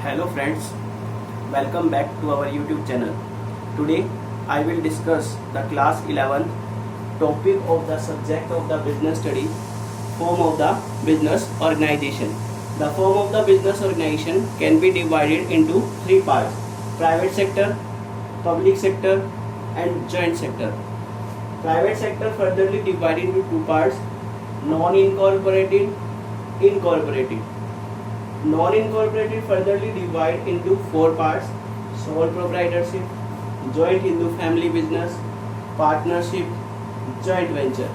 Hello friends, welcome back to our YouTube channel. Today I will discuss the class 11th topic of the subject of the business study, form of the business organization. The form of the business organization can be divided into three parts: private sector, public sector and joint sector. Private sector furtherly divided into two parts: non-incorporated, incorporated. Non-incorporated furtherly divide into four parts: sole proprietorship, joint Hindu family business, partnership, joint venture.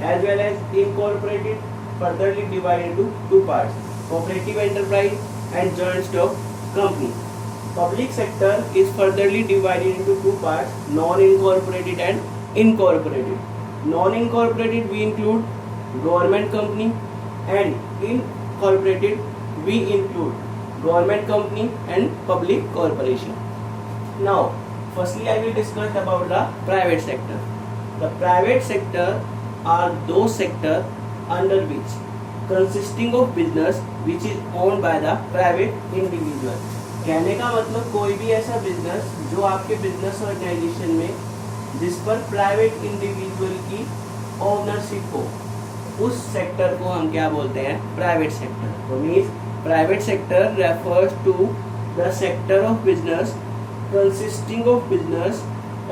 As well as incorporated furtherly divide into two parts: cooperative enterprise and joint stock company. Public sector is furtherly divided into two parts: non-incorporated and incorporated. Non-incorporated we include government company, and incorporated we include government company and public corporation. Now, firstly I will discuss about the private sector. The private sector are those sector under which consisting of business which is owned by the private individual. कहने का मतलब कोई भी ऐसा business जो आपके business organisation में जिस पर प्राइवेट इंडिविजुअल की ओनरशिप हो, उस सेक्टर को हम क्या बोलते हैं? Private sector. तो means private sector refers to the sector of business consisting of business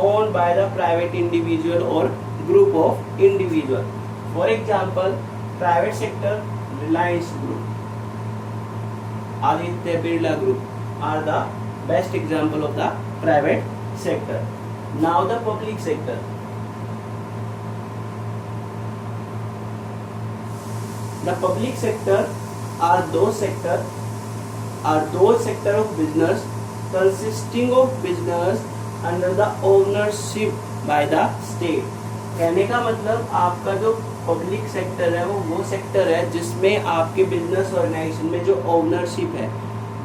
owned by the private individual or group of individual. For example, private sector Reliance Group, Aditya Birla Group are the best example of the private sector. Now the public sector. The public sector are those sector of business consisting of business under the ownership by the state. कहने का मतलब आपका जो public sector है वो sector है जिसमें आपके बिजनेस ऑर्गेनाइजेशन में जो ओनरशिप है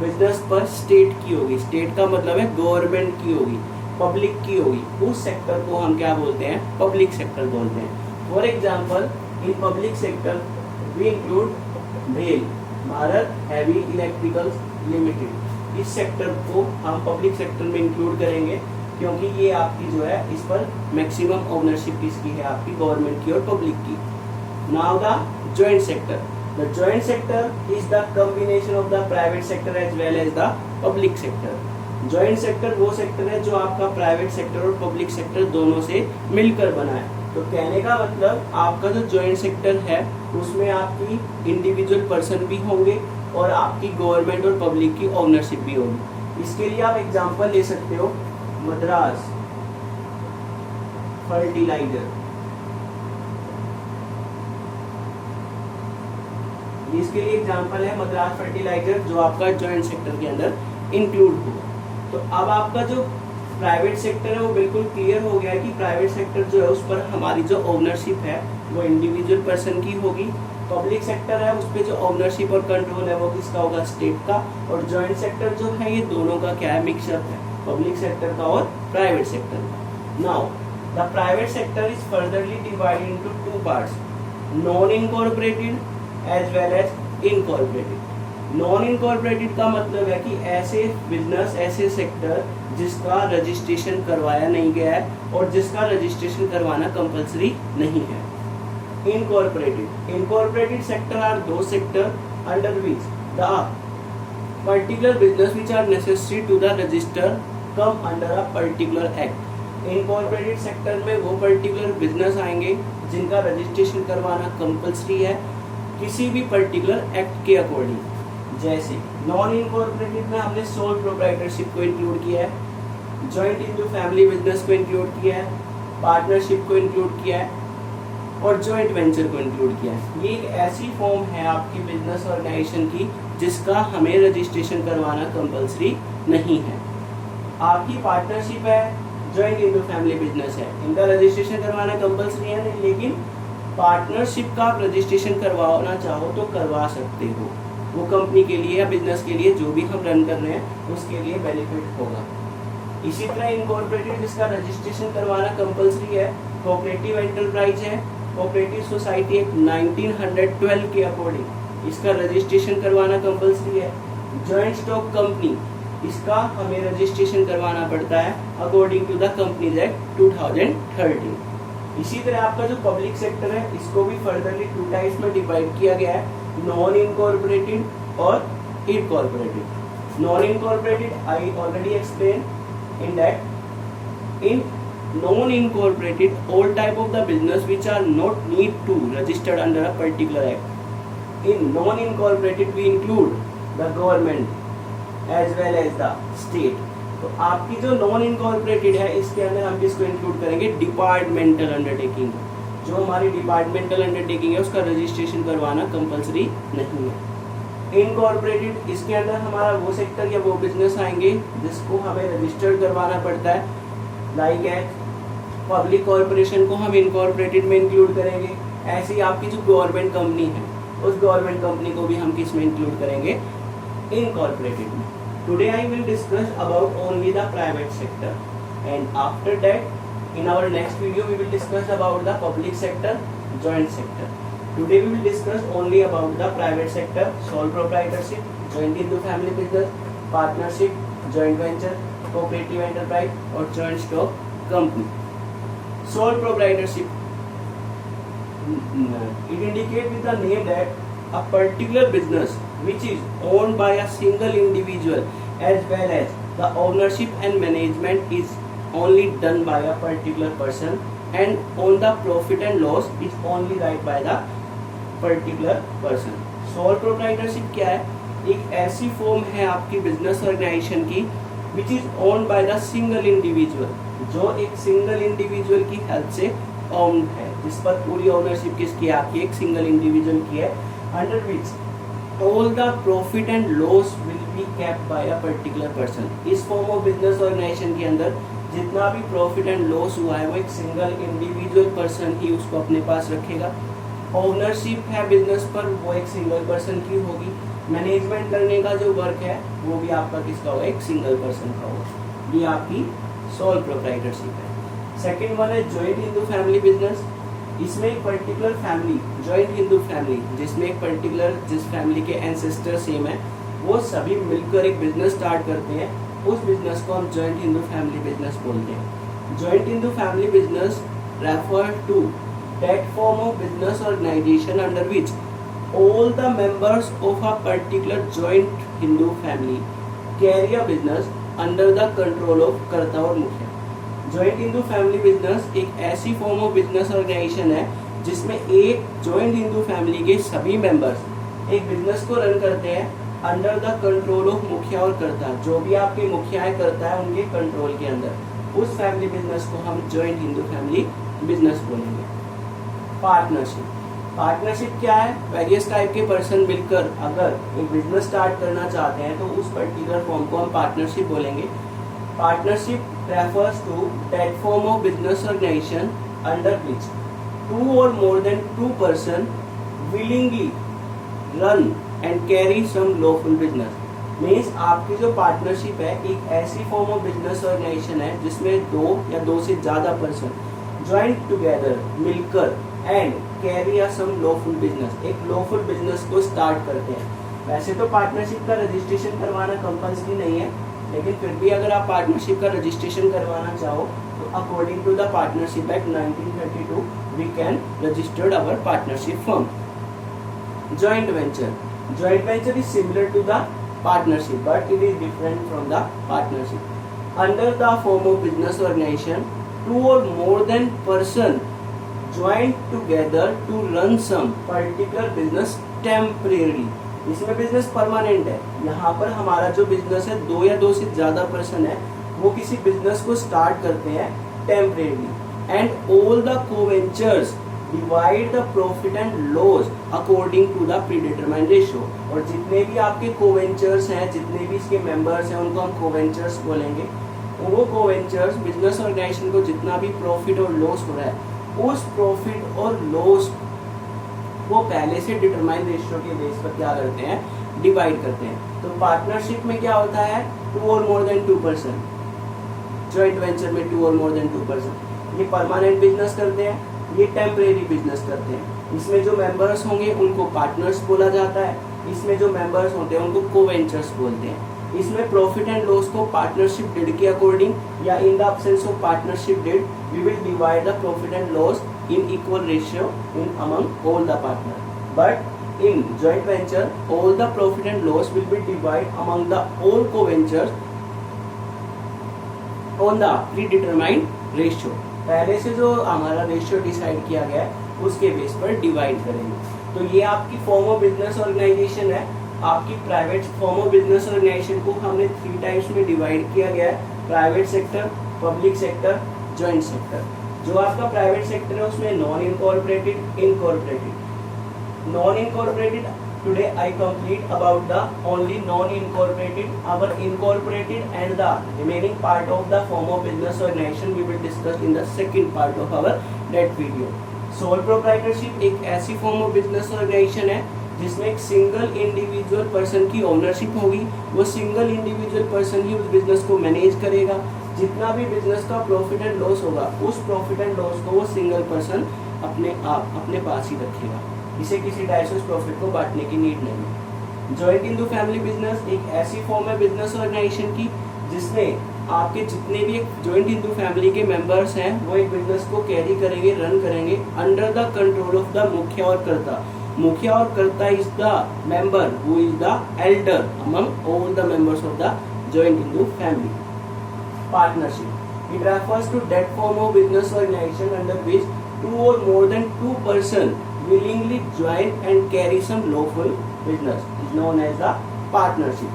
बिजनेस पर स्टेट की होगी. स्टेट का मतलब है गवर्नमेंट की होगी, पब्लिक की होगी. उस सेक्टर को हम क्या बोलते हैं? पब्लिक सेक्टर बोलते हैं. For example, in public sector we include भेल, भारत हैवी इलेक्ट्रिकल्स लिमिटेड. इस सेक्टर को हम पब्लिक सेक्टर में इंक्लूड करेंगे क्योंकि ये आपकी जो है इस पर मैक्सिमम ओनरशिप किसकी है? आपकी गवर्नमेंट की और पब्लिक की. Now the joint sector. The joint sector is the combination of the private sector as well as the public sector. Joint sector वो सेक्टर है जो आपका प्राइवेट सेक्टर और पब्लिक सेक्टर दोनों से मिलकर बना है. तो कहने का मतलब आपका जो जॉइंट सेक्टर है उसमें आपकी इंडिविजुअल पर्सन भी होंगे और आपकी गवर्नमेंट और पब्लिक की ओनरशिप भी होगी. इसके लिए आप एग्जांपल ले सकते हो मद्रास फर्टिलाइजर. इसके लिए एग्जांपल है मद्रास फर्टिलाइजर जो आपका जॉइंट सेक्टर के अंदर इंक्लूड होगा. तो अब आपका जो प्राइवेट सेक्टर है वो बिल्कुल क्लियर हो गया है कि प्राइवेट सेक्टर जो है उस पर हमारी जो ओनरशिप है वो इंडिविजुअल पर्सन की होगी. पब्लिक सेक्टर है उस पर जो ओनरशिप और कंट्रोल है वो किसका होगा? स्टेट का. और जॉइंट सेक्टर जो है ये दोनों का क्या है? मिक्सअप है, पब्लिक सेक्टर का और प्राइवेट सेक्टर का. Now the private sector is furtherly divided into two parts: non incorporated as well as incorporated. Non incorporated का मतलब है कि ऐसे बिजनेस, ऐसे सेक्टर जिसका रजिस्ट्रेशन करवाया नहीं गया है और जिसका रजिस्ट्रेशन करवाना कंपलसरी नहीं है. Incorporated sector are those sector under which the particular business which are necessary to the register come under a particular act. Incorporated sector में वो पर्टिकुलर बिजनेस आएंगे जिनका रजिस्ट्रेशन करवाना कंपलसरी है किसी भी पर्टिकुलर एक्ट के अकॉर्डिंग. जैसे नॉन इनकॉर्पोरेटेड में हमने सोल प्रोप्राइटरशिप को इंक्लूड किया है, जॉइंट हिंदू फैमिली बिजनेस को इंक्लूड किया है, पार्टनरशिप को इंक्लूड किया है और जॉइंट वेंचर को इंक्लूड किया है. ये एक ऐसी फॉर्म है आपकी बिजनेस ऑर्गेनाइजेशन की जिसका हमें रजिस्ट्रेशन करवाना कंपलसरी नहीं है. आपकी पार्टनरशिप है, जॉइंट हिंदू फैमिली बिजनेस है, इनका रजिस्ट्रेशन करवाना कंपलसरी है नहीं, लेकिन पार्टनरशिप का आप रजिस्ट्रेशन करवाना चाहो तो करवा सकते हो. वो कंपनी के लिए या बिजनेस के लिए जो भी हम रन कर रहे हैं उसके लिए बेनिफिट होगा. इसी तरह इनकॉर्पोरेटेड जिसका रजिस्ट्रेशन करवाना कंपलसरी है, कोऑपरेटिव एंटरप्राइज है, कोऑपरेटिव सोसाइटी एक्ट 1912 के अकॉर्डिंग इसका रजिस्ट्रेशन करवाना कंपलसरी है. जॉइंट स्टॉक कंपनी, इसका हमें रजिस्ट्रेशन करवाना पड़ता है according to the companies act 2013। इसी तरह आपका जो पब्लिक सेक्टर है इसको भी फर्दरली 2 टाइप्स में डिवाइड किया गया है, नॉन इनकॉर्पोरेटेड और incorporated. Non incorporated I already explain in that in non-incorporated all type of the business which are not need to registered under a particular act. In non-incorporated we include the government as well as the state. तो आपकी जो non incorporated है इसके अंदर हम किसको include करेंगे, departmental undertaking. जो हमारी डिपार्टमेंटल अंडरटेकिंग है उसका रजिस्ट्रेशन करवाना कंपलसरी नहीं है। इनकॉर्पोरेटेड, इसके अंदर हमारा वो सेक्टर या वो बिजनेस आएंगे जिसको हमें रजिस्टर्ड करवाना पड़ता है, लाइक एक्ट। पब्लिक कॉर्पोरेशन को हम इनकॉर्पोरेटेड में इंक्लूड करेंगे। ऐसी आपकी जो गवर्नमेंट कंपनी है उस गवर्नमेंट कंपनी को भी हम किस में इंक्लूड करेंगे, इनकॉर्पोरेटेड में। Today I will discuss about only the private sector and after that in our next video we will discuss about the public sector, joint sector. Today we will discuss only about the private sector, sole proprietorship, joint into family business, partnership, joint venture, cooperative enterprise और joint stock company. Sole proprietorship, it indicates with the name that a particular business which is owned by a single individual as well as the ownership and management is only done by a particular person and on the profit and loss is only right by the particular person. Sole proprietorship क्या है, एक ऐसी form है आपकी business organisation की which is owned by the single individual, जो एक single individual की हेल्प से ओन्ड है, जिस पर पूरी ओनरशिप किसकी है, आपकी एक सिंगल इंडिविजुअल की है, under which all the profit and loss will be kept bye a particular person. इस फॉर्म ऑफ बिजनेस ऑर्गेनाइजेशन के अंदर जितना भी प्रॉफिट एंड लॉस हुआ है वो एक सिंगल इंडिविजुअल पर्सन ही उसको अपने पास रखेगा। ओनरशिप है बिजनेस पर वो एक सिंगल पर्सन की होगी। मैनेजमेंट करने का जो वर्क है वो भी आपका किसका होगा, एक सिंगल पर्सन का होगा। ये आपकी सोल प्रोप्राइटरशिप है। सेकंड वन है जॉइंट हिंदू फैमिली बिजनेस। इसमें एक particular family, joint Hindu family, जिसमें एक पर्टिकुलर जिस फैमिली के एंसेस्टर सेम है वो सभी मिलकर एक बिजनेस स्टार्ट करते हैं, उस बिजनेस को हम जॉइंट हिंदू फैमिली बिजनेस बोलते हैं। Joint Hindu family business refer to that form of business organization under which all the members of a particular joint Hindu family carry a business under the control of कर्ता और मुखिया। Joint Hindu family business एक ऐसी form of business organization है जिसमें एक joint Hindu family के सभी मेंबर्स एक बिजनेस को रन करते हैं अंडर द कंट्रोल ऑफ मुखिया और कर्ता। जो भी आपके मुखिया है, कर्ता है, उनके कंट्रोल के अंदर उस फैमिली बिजनेस को हम जॉइंट हिंदू फैमिली बिजनेस बोलेंगे। पार्टनरशिप, पार्टनरशिप क्या है, वेरियस टाइप के पर्सन मिलकर अगर एक बिजनेस स्टार्ट करना चाहते हैं तो उस पर्टिकुलर फॉर्म को हम पार्टनरशिप बोलेंगे। Partnership refers to that form of business organization under which 2 or more than 2 person willingly run and carry some lawful business। Means आपकी जो पार्टनरशिप है एक ऐसी फॉर्म ऑफ बिजनेस ऑर्गेनाइजेशन है जिसमें 2 या 2 से ज्यादा पर्सन ज्वाइंट टुगेदर मिलकर and carry a some lawful business, एक लॉफुल बिजनेस को स्टार्ट करते हैं। वैसे तो पार्टनरशिप का रजिस्ट्रेशन करवाना कंपल्सरी नहीं है, लेकिन फिर भी अगर आप पार्टनरशिप का रजिस्ट्रेशन करवाना चाहो तो according to the partnership act 1932 we can registered our partnership firm. Joint venture, joint venture is similar to the partnership but it is different from the partnership। under the form of business organization 2 or more than person join together to run some particular business temporarily। इसमें business permanent है, यहाँ पर हमारा जो business है 2 या 2 से ज्यादा पर्सन है वो किसी बिजनेस को स्टार्ट करते हैं temporary and all the coventurers divide the profit and loss according to the predetermined ratio. और जितने भी आपके कोवेंचर्स हैं, जितने भी इसके मेंबर्स हैं उनको हम कोवेंचर्स बोलेंगे। वो कोवेंचर्स बिजनेस ऑर्गेनाइजेशन को जितना भी प्रॉफिट और लॉस हो रहा है उस प्रॉफिट और लॉस वो पहले से डिटरमाइन रेशियो के बेस पर क्या करते हैं, डिवाइड करते हैं। तो पार्टनरशिप में क्या होता है 2 or more than 2 person, joint venture में 2 or more than 2 person। ये परमानेंट बिजनेस करते हैं, ये टेम्परेरी बिजनेस करते हैं। इसमें जो मेंबर्स होंगे उनको पार्टनर्स बोला जाता है इसमें जो मेंबर्स होते हैं उनको को-वेंचर्स बोलते हैं। इसमें प्रॉफिट एंड लॉस को पार्टनरशिप डीड के अकॉर्डिंग या in the absence of partnership deed we will divide the profit and loss in equal ratio in among all the partner. But in joint venture, all the profit and loss will be divided among the all co-ventures on the predetermined ratio. पहले से जो हमारा ratio decide किया गया है उसके base पर divide करेंगे। तो ये आपकी फॉर्म ऑफ बिजनेस ऑर्गेनाइजेशन है। आपकी private form of business organization को हमने 3 टाइप्स में डिवाइड किया गया है, private sector, public sector, joint sector. जो आपका प्राइवेट सेक्टर है उसमें non incorporated, incorporated. Non incorporated today I complete about the only non incorporated. Our incorporated and the remaining part of the form of business organization we will discuss in the second part of our that video. Sole proprietorship एक ऐसी form of business organization है जिसमें एक single individual person की ownership होगी। वो single individual person ही उस business को मैनेज करेगा। जितना भी बिजनेस का प्रॉफिट एंड लॉस होगा उस प्रॉफिट एंड लॉस को वो सिंगल पर्सन अपने पास ही रखेगा। इसे किसी टाइप से उस प्रॉफिट को बांटने की नीड नहीं है। जॉइंट हिंदू फैमिली बिजनेस एक ऐसी फॉर्म है बिजनेस ऑर्गेनाइजेशन की जिसमें आपके जितने भी एक जॉइंट हिंदू फैमिली के मेंबर्स हैं वो एक बिजनेस को कैरी करेंगे, रन करेंगे under the control of the मुखिया और कर्ता। मुखिया और कर्ता is the member who is the Elder among all the members of the joint Hindu family. Partnership. It refers to that form of business organization under which 2 or more than 2 persons willingly join and carry some lawful business is known as the partnership.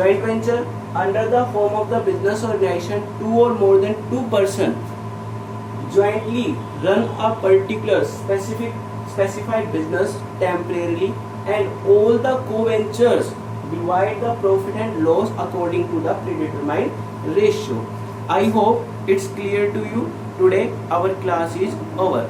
Joint venture under the form of the business organization 2 or more than 2 persons jointly run a particular specified business temporarily and all the co-ventures divide the profit and loss according to the predetermined ratio. I hope it's clear to you. Today our class is over.